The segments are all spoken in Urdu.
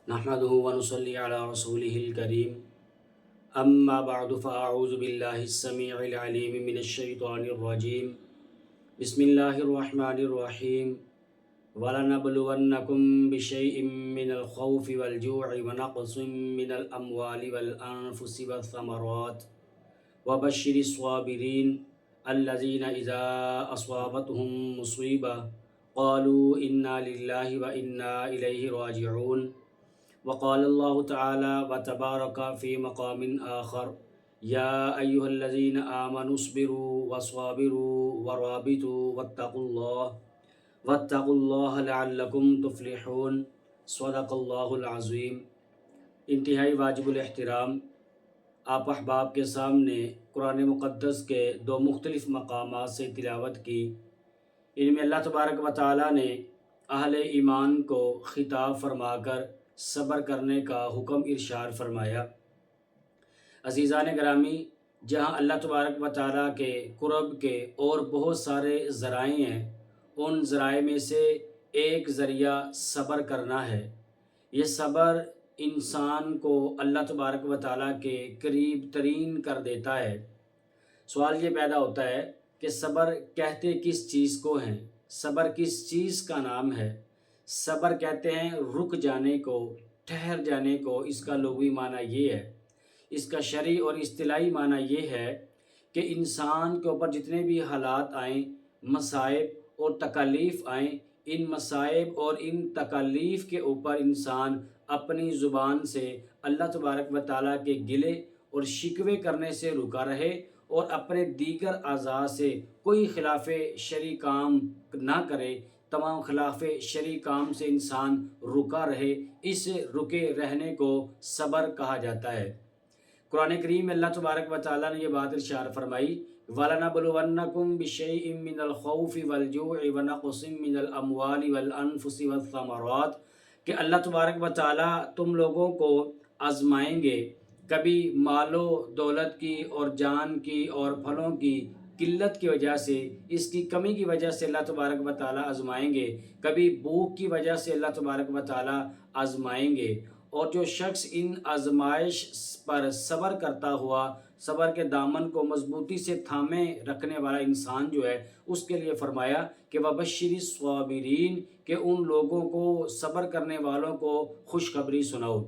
نحمده ونصلي على رسوله الكريم اما بعد فاعوذ بالله السميع العليم من الشيطان الرجيم بسم الله الرحمن الرحيم ولنبلونكم بشيء من الخوف والجوع ونقص من الأموال والأنفس والثمرات وبشر الصابرين الذين إذا أصابتهم مصيبة قالوا إنا لله وإنا إليه راجعون وقال الله تعالى وتبارك في مقام آخر يا أيها الذين آمنوا اصبروا وصابروا ورابطوا واتقوا الله لعلكم تفلحون صدق اللہ العظیم۔ انتہائی واجب الاحترام آپ احباب کے سامنے قرآن مقدس کے دو مختلف مقامات سے تلاوت کی۔ ان میں اللہ تبارک و تعالیٰ نے اہل ایمان کو خطاب فرما کر صبر کرنے کا حکم ارشاد فرمایا۔ عزیزان گرامی، جہاں اللہ تبارک و تعالیٰ کے قرب کے اور بہت سارے ذرائع ہیں، ان ذرائع میں سے ایک ذریعہ صبر کرنا ہے۔ یہ صبر انسان کو اللہ تبارک و تعالیٰ کے قریب ترین کر دیتا ہے۔ سوال یہ پیدا ہوتا ہے کہ صبر کہتے کس چیز کو ہیں؟ صبر کس چیز کا نام ہے؟ صبر کہتے ہیں رک جانے کو، ٹھہر جانے کو۔ اس کا لغوی معنی یہ ہے۔ اس کا شرعی اور اصطلاحی معنی یہ ہے کہ انسان کے اوپر جتنے بھی حالات آئیں، مصائب اور تکالیف آئیں، ان مصائب اور ان تکالیف کے اوپر انسان اپنی زبان سے اللہ تبارک و تعالیٰ کے گلے اور شکوے کرنے سے رکا رہے اور اپنے دیگر اعضاء سے کوئی خلاف شرعی کام نہ کرے۔ تمام خلاف شرعی کام سے انسان رکا رہے، اس رکے رہنے کو صبر کہا جاتا ہے۔ قرآن کریم میں اللہ تبارک و تعالیٰ نے یہ بات ارشاد فرمائی، وَلَنَبْلُوَنَّكُمْ بِشَيْءٍ مِّنَ الْخَوْفِ وَالْجُوعِ وَنَقْصٍ مِّنَ الْأَمْوَالِ وَالْأَنفُسِ وَالثَّمَرَاتِ کہ اللہ تبارک و تعالیٰ تم لوگوں کو آزمائیں گے، کبھی مال و دولت کی اور جان کی اور پھلوں کی قلت کی وجہ سے، اس کی کمی کی وجہ سے اللہ تبارک و تعالیٰ آزمائیں گے، کبھی بھوک کی وجہ سے اللہ تبارک و تعالیٰ آزمائیں گے۔ اور جو شخص ان آزمائش پر صبر کرتا ہوا، صبر کے دامن کو مضبوطی سے تھامے رکھنے والا انسان جو ہے، اس کے لیے فرمایا کہ وَبَشِّرِ الصَّابِرِينَ کہ ان لوگوں کو، صبر کرنے والوں کو خوشخبری سناؤ۔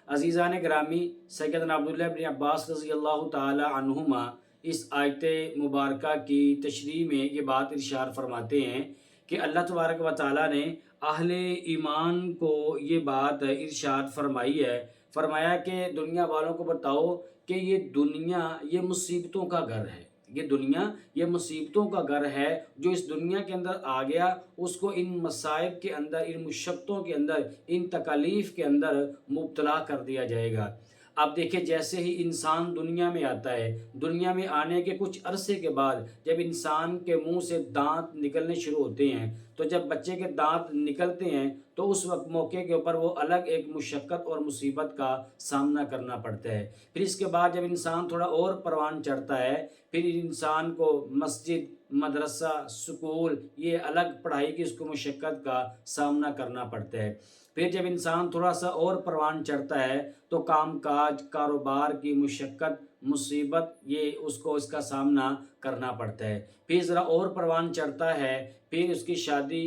عزیزان گرامی، سیدنا عبداللہ بن عباس رضی اللہ تعالی عنہما اس آیت مبارکہ کی تشریح میں یہ بات ارشاد فرماتے ہیں کہ اللہ تبارک و تعالیٰ نے اہل ایمان کو یہ بات ارشاد فرمائی ہے، فرمایا کہ دنیا والوں کو بتاؤ کہ یہ دنیا یہ مصیبتوں کا گھر ہے، یہ دنیا یہ مصیبتوں کا گھر ہے۔ جو اس دنیا کے اندر آ گیا، اس کو ان مصائب کے اندر، ان مشقتوں کے اندر، ان تکالیف کے اندر مبتلا کر دیا جائے گا۔ اب دیکھیں، جیسے ہی انسان دنیا میں آتا ہے، دنیا میں آنے کے کچھ عرصے کے بعد جب انسان کے منہ سے دانت نکلنے شروع ہوتے ہیں، تو جب بچے کے دانت نکلتے ہیں تو اس وقت موقع کے اوپر وہ الگ ایک مشقت اور مصیبت کا سامنا کرنا پڑتا ہے۔ پھر اس کے بعد جب انسان تھوڑا اور پروان چڑھتا ہے، پھر انسان کو مسجد، مدرسہ، سکول، یہ الگ پڑھائی کی اس کو مشقت کا سامنا کرنا پڑتا ہے۔ پھر جب انسان تھوڑا سا اور پروان چڑھتا ہے تو کام کاج، کاروبار کی مشقت، مصیبت، یہ اس کو اس کا سامنا کرنا پڑتا ہے۔ پھر ذرا اور پروان چڑھتا ہے، پھر اس کی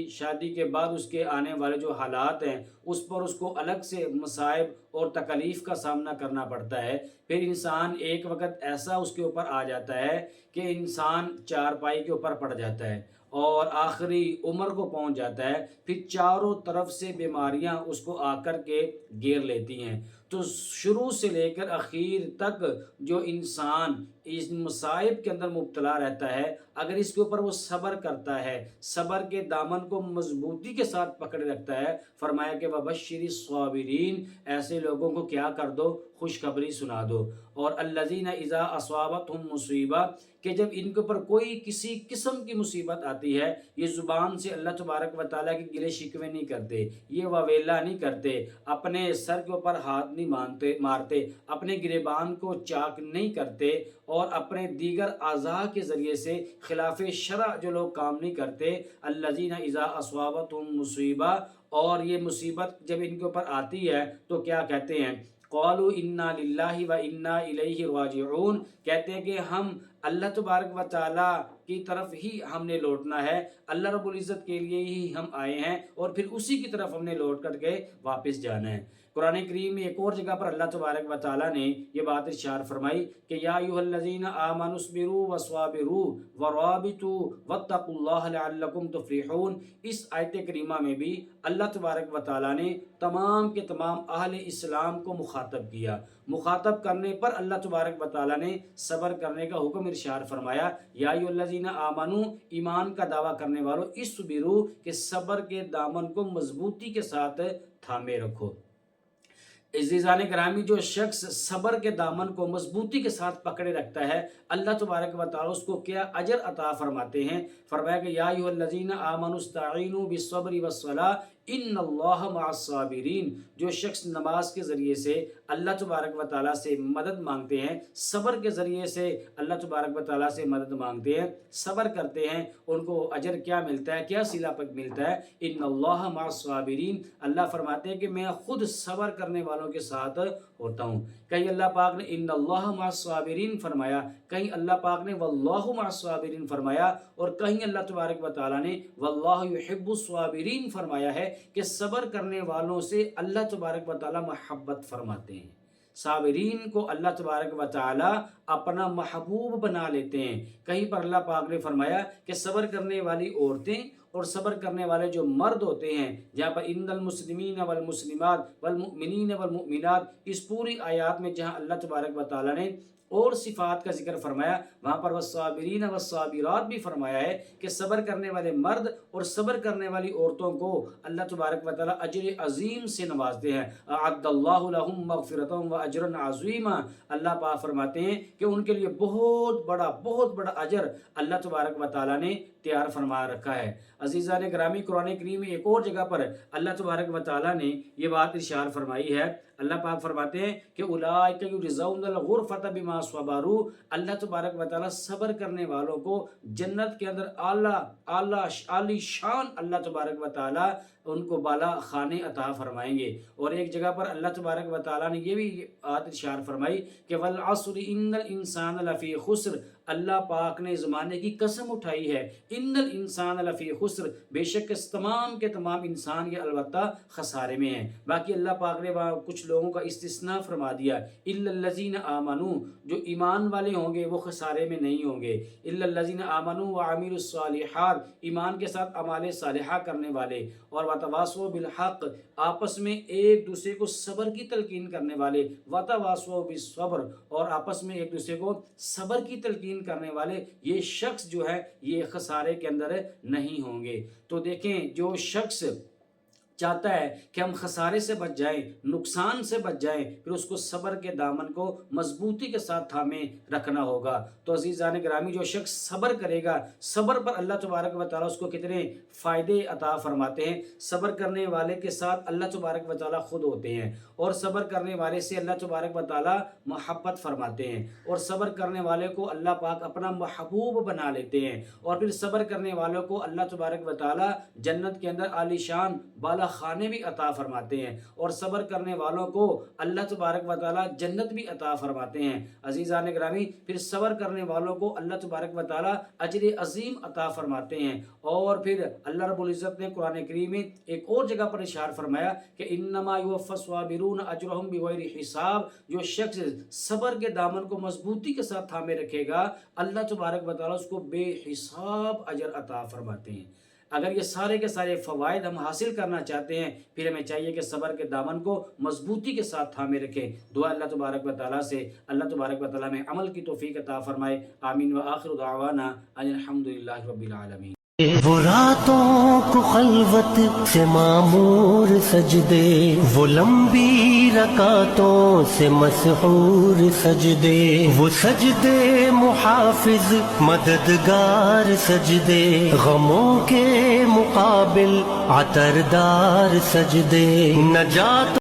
شادی کے بعد اس کے آنے والے جو حالات ہیں، اس پر اس کو الگ سے مصائب اور تکالیف کا سامنا کرنا پڑتا ہے۔ پھر انسان ایک وقت ایسا اس کے اوپر آ جاتا ہے کہ انسان چارپائی کے اوپر پڑ جاتا ہے اور آخری عمر کو پہنچ جاتا ہے۔ پھر چاروں طرف سے بیماریاں اس کو آ کر کے گھیر لیتی ہیں۔ تو شروع سے لے کر اخیر تک جو انسان اس مصائب کے اندر مبتلا رہتا ہے، اگر اس کے اوپر وہ صبر کرتا ہے، صبر کے دامن کو مضبوطی کے ساتھ پکڑے رکھتا ہے، فرمایا کہ وَبَشِّرِ الصَّابِرِينَ ایسے لوگوں کو کیا کر دو؟ خوشخبری سنا دو۔ اور الَّذِينَ إِذَا أَصَابَتْهُمْ مُصِيبَةٌ کہ جب ان کے اوپر کوئی کسی قسم کی مصیبت آتی ہے، یہ زبان سے اللہ تبارک و تعالیٰ کے گلے شکوے نہیں کرتے، یہ واویلا نہیں کرتے، اپنے سر کے اوپر ہاتھ نہیں مارتے، اپنے گریبان کو چاک نہیں کرتے، اور اپنے دیگر اعضاء کے ذریعے سے خلاف شرع جو لوگ کام نہیں کرتے، الذین اذا اصابتہم مصیبہ، اور یہ مصیبت جب ان کے اوپر آتی ہے تو کیا کہتے ہیں؟ قالوا انا للہ و انا الیہ راجعون، کہتے ہیں کہ ہم اللہ تبارک و تعالی کی طرف ہی ہم نے لوٹنا ہے، اللہ رب العزت کے لیے ہی ہم آئے ہیں، اور پھر اسی کی طرف ہم نے لوٹ کر کے واپس جانا ہے۔ قرآن کریم میں ایک اور جگہ پر اللہ تبارک و تعالیٰ نے یہ بات ارشاد فرمائی کہ یا ایھا الذین آمنوا اصبروا وصابروا ورابطوا واتقوا اللہ لعلکم تفلحون۔ اس آیت کریمہ میں بھی اللہ تبارک و تعالیٰ نے تمام کے تمام اہل اسلام کو مخاطب کیا۔ مخاطب کرنے پر اللہ تبارک و تعالیٰ نے صبر کرنے کا حکم ارشاد فرمایا، یا ایھا الذین آمنوا، ایمان کا دعویٰ کرنے والوں، اصبروا، کہ صبر کے دامن کو مضبوطی کے ساتھ تھامے رکھو۔ عزیزان گرامی، جو شخص صبر کے دامن کو مضبوطی کے ساتھ پکڑے رکھتا ہے، اللہ تبارک و تعالیٰ اس کو کیا اجر عطا فرماتے ہیں؟ فرمایا کہ یا ایھا الذین آمنوا استعینوا بالصبر والصلاۃ ان اللہ مع الصابرین۔ جو شخص نماز کے ذریعے سے اللہ تبارک و تعالیٰ سے مدد مانگتے ہیں، صبر کے ذریعے سے اللہ تبارک و تعالیٰ سے مدد مانگتے ہیں، صبر کرتے ہیں، ان کو اجر کیا ملتا ہے، کیا صلہ پک ملتا ہے؟ ان اللہ مع الصابرین، اللہ فرماتے ہیں کہ میں خود صبر کرنے والوں کے ساتھ ہوتا ہوں۔ کہیں اللہ پاک نے ان اللہ مع الصابرین فرمایا، کہیں اللہ پاک نے واللہ مع الصابرین فرمایا، اور کہیں اللہ تبارک و تعالیٰ نے واللہ یحب الصابرین فرمایا ہے کہ صبر کرنے والوں سے اللہ تبارک و تعالیٰ محبت فرماتے ہیں۔ صابرین کو اللہ تبارک و تعالیٰ اپنا محبوب بنا لیتے ہیں۔ کہیں پر اللہ پاک نے فرمایا کہ صبر کرنے والی عورتیں اور صبر کرنے والے جو مرد ہوتے ہیں، جہاں پر ان المسلمین والمسلمات والمؤمنین والمؤمنات، اس پوری آیات میں جہاں اللہ تبارک و تعالیٰ نے اور صفات کا ذکر فرمایا، وہاں پر والصابرین والصابرات بھی فرمایا ہے کہ صبر کرنے والے مرد اور صبر کرنے والی عورتوں کو اللہ تبارک و تعالیٰ اجر عظیم سے نوازتے ہیں۔ اعد اللہ لہم مغفرۃ واجرا عظیما، اللہ پاک فرماتے ہیں کہ ان کے لیے بہت بڑا اجر اللہ تبارک و تعالیٰ نے تیار فرما رکھا ہے۔ عزیزان گرامی، قرآن کریم میں ایک اور جگہ پر اللہ تبارک و تعالیٰ نے یہ بات ارشاد فرمائی ہے۔ اللہ پاک فرماتے ہیں کہ اولئک یجزون الغرفۃ بما صبروا، اللہ تبارک و تعالیٰ صبر کرنے والوں کو جنت کے اندر اعلی شان اللہ تبارک و تعالیٰ ان کو بالا خانے عطا فرمائیں گے۔ اور ایک جگہ پر اللہ تبارک و تعالیٰ نے یہ بھی بات ارشاد فرمائی کہ والعصر ان الانسان لفی خسر، اللہ پاک نے زمانے کی قسم اٹھائی ہے، ان الانسان لفی خسر، بے شک تمام کے تمام انسان یہ البتہ خسارے میں ہیں۔ باقی اللہ پاک نے کچھ لوگوں کا استثناء فرما دیا، الا الذین آمنوا، جو ایمان والے ہوں گے وہ خسارے میں نہیں ہوں گے، الا الذین آمنوا وعملوا الصالحات، ایمان کے ساتھ اعمال صالحہ کرنے والے، اور وتواصوا بالحق، آپس میں ایک دوسرے کو صبر کی تلقین کرنے والے، وتواصوا بالصبر، اور آپس میں ایک دوسرے کو صبر کی تلقین کرنے والے، یہ شخص جو ہے یہ خسارے کے اندر نہیں ہوں گے۔ تو دیکھیں، جو شخص چاہتا ہے کہ ہم خسارے سے بچ جائیں، نقصان سے بچ جائیں، پھر اس کو صبر کے دامن کو مضبوطی کے ساتھ تھامے رکھنا ہوگا۔ تو عزیزان گرامی، جو شخص صبر کرے گا، صبر پر اللہ تبارک و تعالیٰ اس کو کتنے فائدے عطا فرماتے ہیں۔ صبر کرنے والے کے ساتھ اللہ تبارک و تعالیٰ خود ہوتے ہیں، اور صبر کرنے والے سے اللہ تبارک و تعالیٰ محبت فرماتے ہیں، اور صبر کرنے والے کو اللہ پاک اپنا محبوب بنا لیتے ہیں، اور پھر صبر کرنے والوں کو اللہ تبارک و تعالیٰ جنت کے اندر عالی شان بالا خانے بھی عطا فرماتے ہیں، اور صبر کرنے والوں کو اللہ تبارک و تعالیٰ جنت بھی عطا فرماتے ہیں۔ عزیزان گرامی، پھر صبر کرنے والوں کو اللہ تبارک و تعالیٰ اجر عظیم عطا فرماتے ہیں۔ اور پھر اللہ رب العزت نے قرآن کریم میں ایک اور جگہ پر ارشاد فرمایا کہ انما یوفی الصابرون اجرهم بغیر حساب، جو شخص صبر کے دامن کو مضبوطی کے ساتھ تھامے رکھے گا، اللہ تبارک و تعالیٰ اس کو بے حساب اجر عطا فرماتے ہیں۔ اگر یہ سارے کے سارے فوائد ہم حاصل کرنا چاہتے ہیں، پھر ہمیں چاہیے کہ صبر کے دامن کو مضبوطی کے ساتھ تھامے رکھیں۔ دعا اللہ تبارک و تعالیٰ سے اللہ تبارک و تعالیٰ میں عمل کی توفیق عطا فرمائے۔ آمین وآخر دعوانا ان الحمدللہ رب العالمین۔ وہ راتوں کو خلوت سے معمور سجدے، وہ لمبی رکعتوں سے مسحور سجدے، وہ سجدے محافظ مددگار سجدے، غموں کے مقابل عطردار سجدے، نجات